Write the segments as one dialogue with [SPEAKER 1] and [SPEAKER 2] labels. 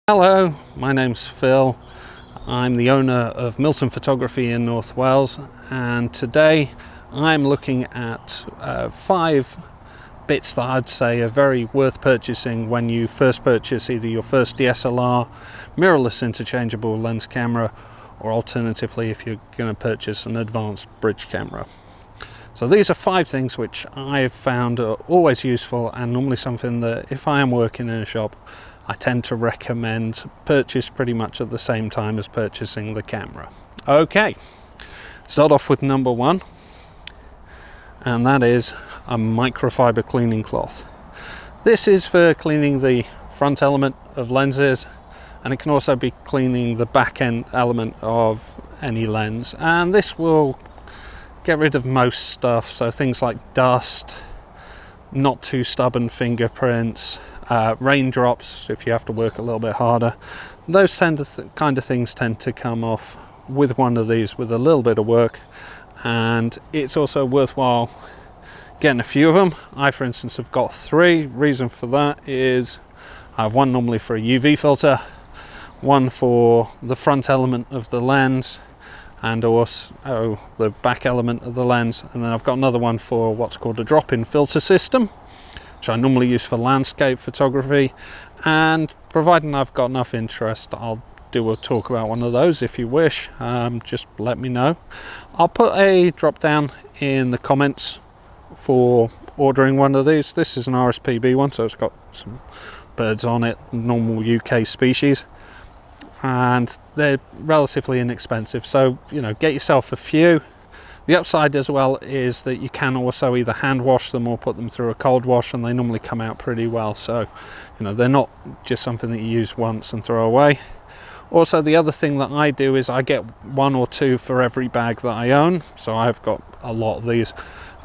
[SPEAKER 1] Hello, my name's Phil. I'm the owner of Milton Photography in North Wales, and today I'm looking at 5 bits that I'd say are very worth purchasing when you first purchase either your first DSLR, mirrorless interchangeable lens camera, or alternatively if you're going to purchase an advanced bridge camera. So these are 5 things which I've found are always useful and normally something that if I am working in a shop I tend to recommend purchase pretty much at the same time as purchasing the camera. Okay, start off with number 1, and that is a microfiber cleaning cloth. This is for cleaning the front element of lenses, and it can also be cleaning the back end element of any lens, and this will get rid of most stuff, so things like dust, not too stubborn fingerprints, raindrops if you have to work a little bit harder. Those kind of things tend to come off with one of these with a little bit of work, and it's also worthwhile getting a few of them. I, for instance, have got 3. Reason for that is I have one normally for a UV filter, one for the front element of the lens and also the back element of the lens, and then I've got another one for what's called a drop-in filter system, which I normally use for landscape photography, and providing I've got enough interest I'll do a talk about one of those if you wish. Just let me know. I'll put a drop down in the comments for ordering one of these. This is an RSPB one, so it's got some birds on it, normal UK species, and they're relatively inexpensive, so you know, get yourself a few. The upside as well is that you can also either hand wash them or put them through a cold wash, and they normally come out pretty well, so you know, they're not just something that you use once and throw away. Also, the other thing that I do is I get 1 or 2 for every bag that I own, so I've got a lot of these,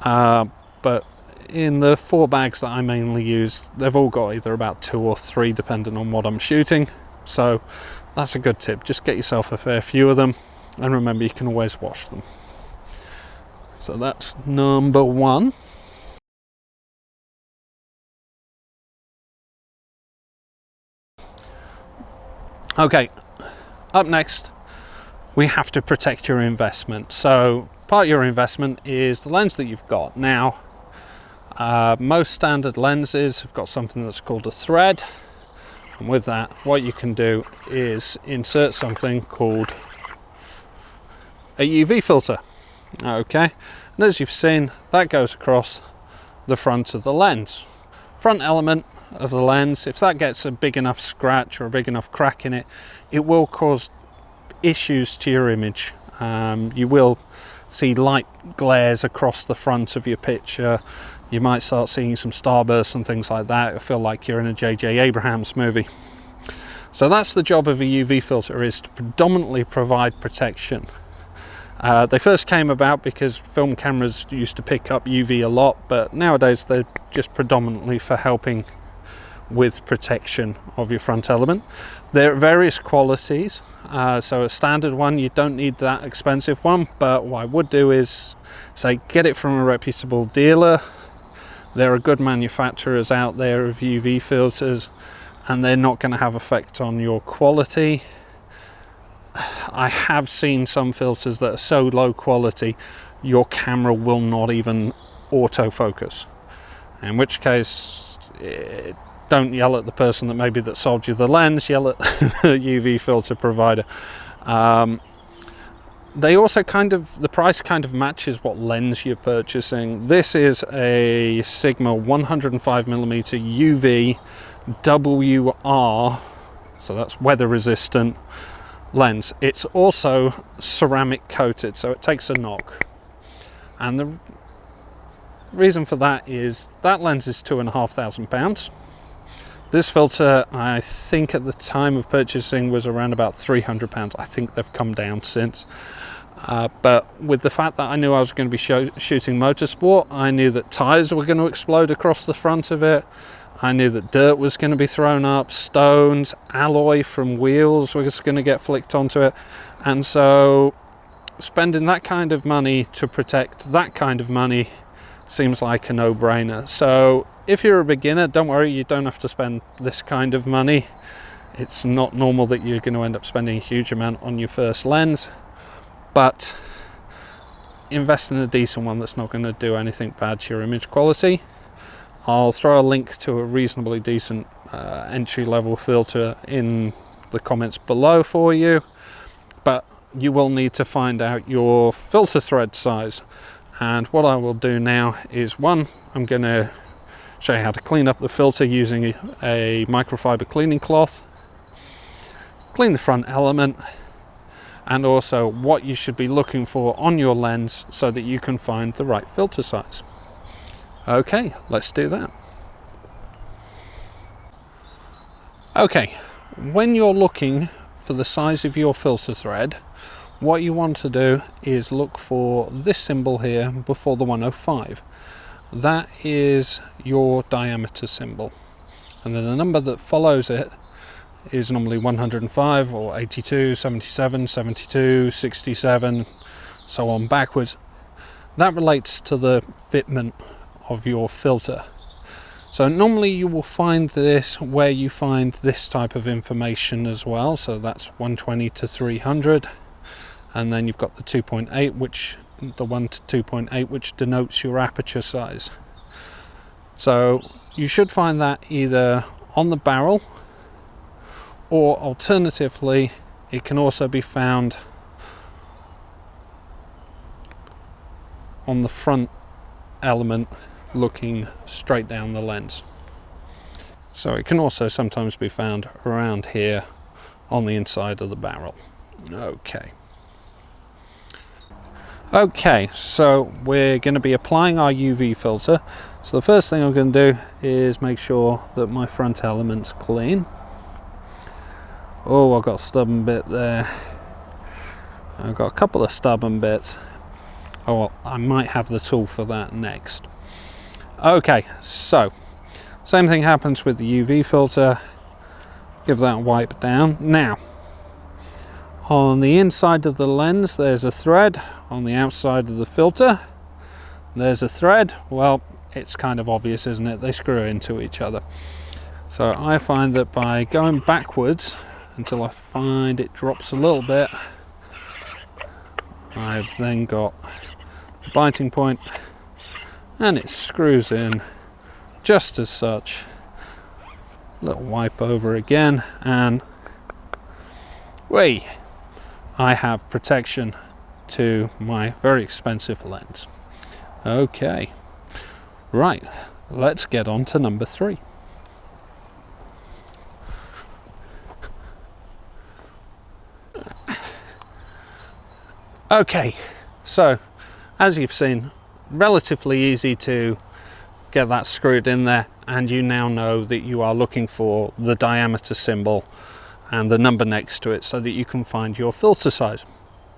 [SPEAKER 1] but in the 4 bags that I mainly use, they've all got either about 2 or 3 depending on what I'm shooting, so that's a good tip. Just get yourself a fair few of them, and remember you can always wash them. So that's number 1. Okay, up next we have to protect your investment. So part of your investment is the lens that you've got. Now most standard lenses have got something that's called a thread, and with that what you can do is insert something called a UV filter. Okay, and as you've seen, that goes across the front of the lens, front element of the lens. If that gets a big enough scratch or a big enough crack in it, it will cause issues to your image. You will see light glares across the front of your picture. You might start seeing some starbursts and things like that. It'll feel like you're in a J.J. Abrams movie. So that's the job of a UV filter, is to predominantly provide protection. They first came about because film cameras used to pick up UV a lot, but nowadays they're just predominantly for helping with protection of your front element. There are various qualities, so a standard one, you don't need that expensive one, but what I would do is say get it from a reputable dealer. There are good manufacturers out there of UV filters, and they're not going to have effect on your quality. I have seen some filters that are so low quality your camera will not even autofocus, in which case don't yell at the person that sold you the lens, yell at the UV filter provider. They also the price kind of matches what lens you're purchasing. This is a Sigma 105mm UV WR, so that's weather resistant lens. It's also ceramic coated, so it takes a knock, and the reason for that is that lens is £2,500. This filter, I think at the time of purchasing, was around about £300. I think they've come down since, but with the fact that I knew I was going to be shooting motorsport, I knew that tires were going to explode across the front of it. I knew that dirt was going to be thrown up, stones, alloy from wheels was going to get flicked onto it, and so spending that kind of money to protect that kind of money seems like a no-brainer. So if you're a beginner, don't worry, you don't have to spend this kind of money. It's not normal that you're going to end up spending a huge amount on your first lens, but invest in a decent one that's not going to do anything bad to your image quality. I'll throw a link to a reasonably decent entry-level filter in the comments below for you, but you will need to find out your filter thread size. And what I will do now is, one, I'm going to show you how to clean up the filter using a microfiber cleaning cloth, clean the front element, and also what you should be looking for on your lens so that you can find the right filter size. Okay, let's do that. Okay, when you're looking for the size of your filter thread, what you want to do is look for this symbol here before the 105. That is your diameter symbol, and then the number that follows it is normally 105 or 82, 77, 72, 67, so on backwards. That relates to the fitment of your filter. So normally you will find this where you find this type of information as well. So that's 120 to 300, and then you've got the 2.8, which the 1 to 2.8, which denotes your aperture size. So you should find that either on the barrel, or alternatively it can also be found on the front element looking straight down the lens. So it can also sometimes be found around here on the inside of the barrel. Okay, so we're going to be applying our UV filter. So the first thing I'm going to do is make sure that my front element's clean. Oh, I've got a stubborn bit there. I've got a couple of stubborn bits. Oh, well, I might have the tool for that next. Okay, so same thing happens with the UV filter. Give that a wipe down. Now, on the inside of the lens there's a thread, on the outside of the filter there's a thread. Well, it's kind of obvious, isn't it? They screw into each other. So I find that by going backwards until I find it drops a little bit, I've then got the biting point, and it screws in just as such. Little wipe over again, and I have protection to my very expensive lens. Okay, right, let's get on to number 3. Okay, so as you've seen, relatively easy to get that screwed in there, and you now know that you are looking for the diameter symbol and the number next to it so that you can find your filter size.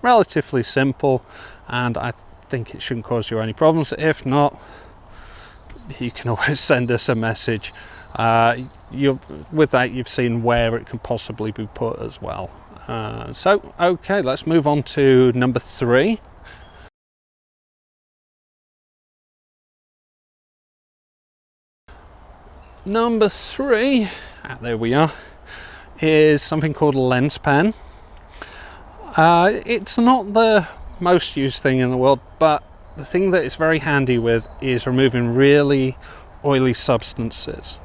[SPEAKER 1] Relatively simple, and I think it shouldn't cause you any problems. If not, you can always send us a message. With that, you've seen where it can possibly be put as well. So okay, let's move on to number 3. Number 3, there we are, is something called a lens pen. It's not the most used thing in the world, but the thing that it's very handy with is removing really oily substances.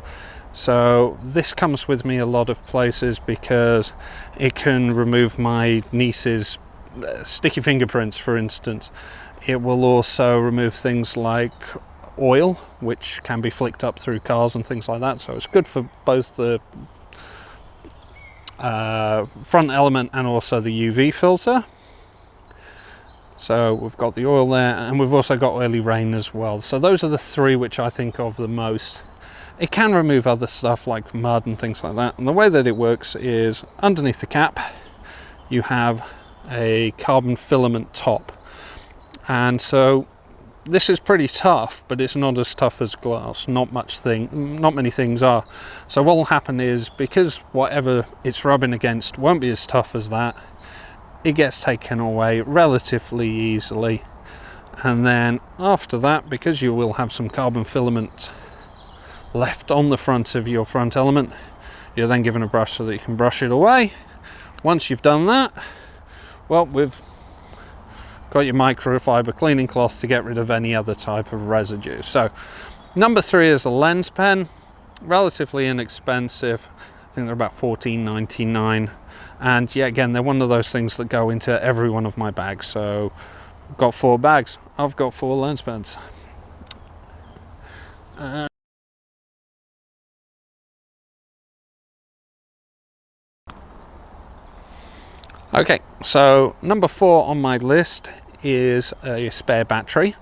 [SPEAKER 1] So this comes with me a lot of places because it can remove my niece's sticky fingerprints, for instance. It will also remove things like oil, which can be flicked up through cars and things like that. So it's good for both the front element and also the UV filter. So we've got the oil there, and we've also got oily rain as well. So those are the 3 which I think of the most. It can remove other stuff like mud and things like that, and the way that it works is underneath the cap you have a carbon filament top, and so this is pretty tough, but it's not as tough as glass. Not many things are. So what will happen is, because whatever it's rubbing against won't be as tough as that, it gets taken away relatively easily. And then after that, because you will have some carbon filament left on the front of your front element, You're then given a brush so that you can brush it away. Once you've done that, well, we've got your microfiber cleaning cloth to get rid of any other type of residue. So number 3 is a lens pen, relatively inexpensive. I think they're about $14.99, and yeah, again, they're one of those things that go into every one of my bags. So I've got 4 bags, I've got 4 lens pens. Okay, so number 4 on my list is a spare battery.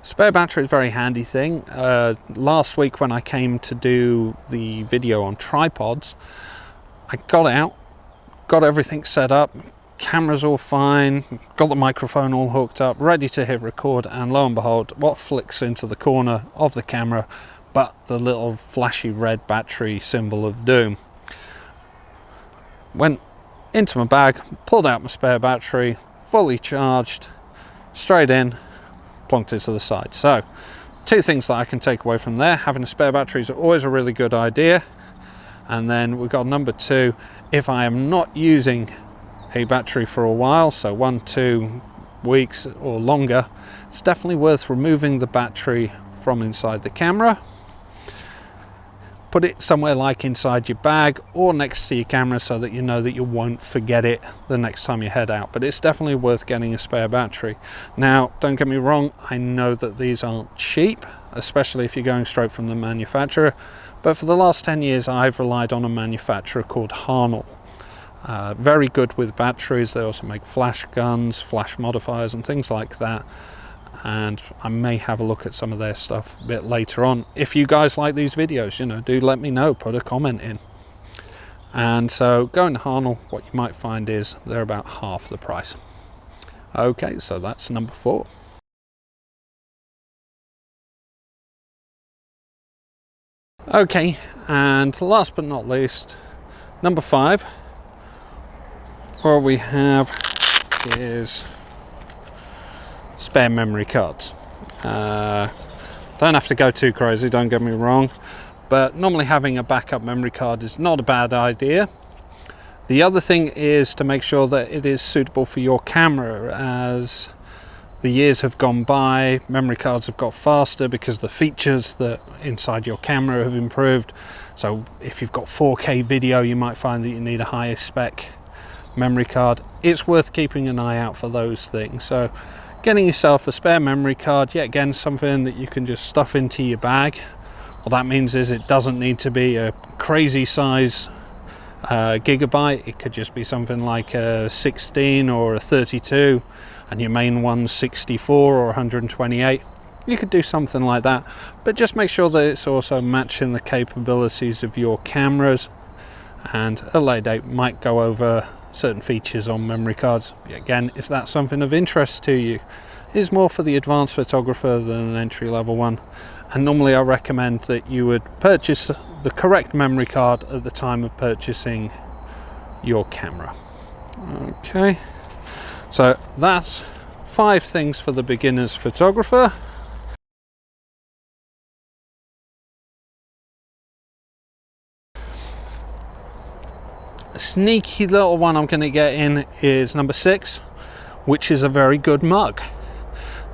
[SPEAKER 1] Spare battery is a very handy thing. Last week when I came to do the video on tripods, I got out, got everything set up, camera's all fine, got the microphone all hooked up, ready to hit record, and lo and behold, what flicks into the corner of the camera but the little flashy red battery symbol of doom. Went into my bag, pulled out my spare battery, fully charged, straight in, plonked it to the side. So 2 things that I can take away from there: having a spare battery is always a really good idea. And then we've got number 2, if I am not using a battery for a while, so 1-2 weeks or longer, it's definitely worth removing the battery from inside the camera. Put it somewhere like inside your bag or next to your camera so that you know that you won't forget it the next time you head out. But it's definitely worth getting a spare battery. Now, don't get me wrong, I know that these aren't cheap, especially if you're going straight from the manufacturer. But for the last 10 years, I've relied on a manufacturer called Harnell. Very good with batteries. They also make flash guns, flash modifiers and things like that. And I may have a look at some of their stuff a bit later on. If you guys like these videos, you know, do let me know, put a comment in. And so going to Harnell, what you might find is they're about half the price. Okay, so that's number 4. Okay, and last but not least, number 5, what we have is spare memory cards. Don't have to go too crazy, don't get me wrong, but normally having a backup memory card is not a bad idea. The other thing is to make sure that it is suitable for your camera. As the years have gone by, memory cards have got faster because the features that inside your camera have improved. So if you've got 4K video, you might find that you need a higher spec memory card. It's worth keeping an eye out for those things. So getting yourself a spare memory card, yet again, something that you can just stuff into your bag. What that means is it doesn't need to be a crazy size gigabyte. It could just be something like a 16 or a 32, and your main one's 64 or 128. You could do something like that, but just make sure that it's also matching the capabilities of your cameras. And a later date might go over certain features on memory cards. Again, if that's something of interest to you, it's more for the advanced photographer than an entry-level one. And normally I recommend that you would purchase the correct memory card at the time of purchasing your camera. Okay, so that's 5 things for the beginner's photographer. A sneaky little one I'm going to get in is number 6, which is a very good mug.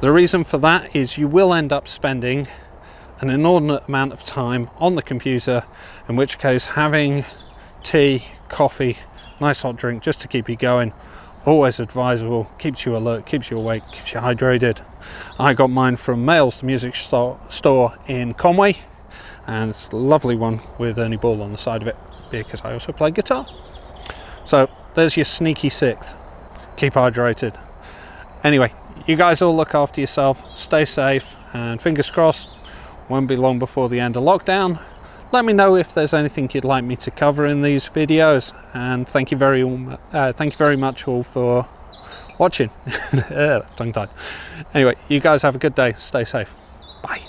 [SPEAKER 1] The reason for that is you will end up spending an inordinate amount of time on the computer, in which case having tea, coffee, nice hot drink just to keep you going, always advisable, keeps you alert, keeps you awake, keeps you hydrated. I got mine from Mails, the music store in Conway, and it's a lovely one with Ernie Ball on the side of it, because I also play guitar. So there's your sneaky 6th. Keep hydrated. Anyway, you guys all look after yourself, stay safe, and fingers crossed, won't be long before the end of lockdown. Let me know if there's anything you'd like me to cover in these videos, and thank you very much all for watching. Tongue tied. Anyway, you guys have a good day, stay safe. Bye.